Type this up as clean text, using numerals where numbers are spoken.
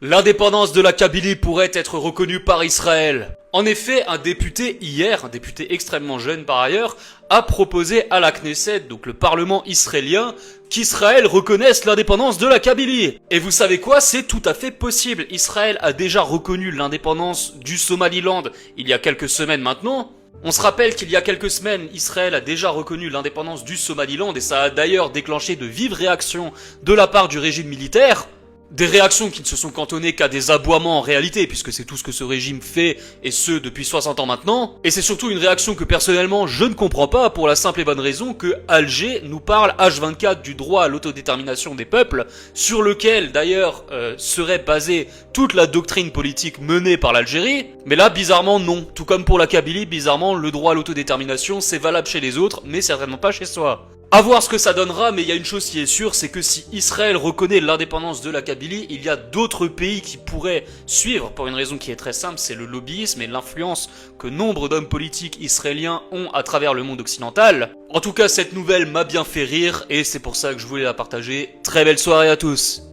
L'indépendance de la Kabylie pourrait être reconnue par Israël. En effet, un député hier, un député extrêmement jeune par ailleurs, a proposé à la Knesset, donc le Parlement israélien, qu'Israël reconnaisse l'indépendance de la Kabylie. Et vous savez quoi? C'est tout à fait possible. Israël a déjà reconnu l'indépendance du Somaliland il y a quelques semaines maintenant. On se rappelle qu'il y a quelques semaines, Israël a déjà reconnu l'indépendance du Somaliland et ça a d'ailleurs déclenché de vives réactions de la part du régime militaire. Des réactions qui ne se sont cantonnées qu'à des aboiements en réalité, puisque c'est tout ce que ce régime fait, et ce depuis 60 ans maintenant. Et c'est surtout une réaction que personnellement je ne comprends pas, pour la simple et bonne raison que Alger nous parle H24 du droit à l'autodétermination des peuples, sur lequel d'ailleurs serait basée toute la doctrine politique menée par l'Algérie. Mais là, bizarrement non. Tout comme pour la Kabylie, bizarrement, le droit à l'autodétermination c'est valable chez les autres, mais certainement pas chez soi. À voir ce que ça donnera, mais il y a une chose qui est sûre, c'est que si Israël reconnaît l'indépendance de la Kabylie, il y a d'autres pays qui pourraient suivre, pour une raison qui est très simple, c'est le lobbyisme et l'influence que nombre d'hommes politiques israéliens ont à travers le monde occidental. En tout cas, cette nouvelle m'a bien fait rire, et c'est pour ça que je voulais la partager. Très belle soirée à tous!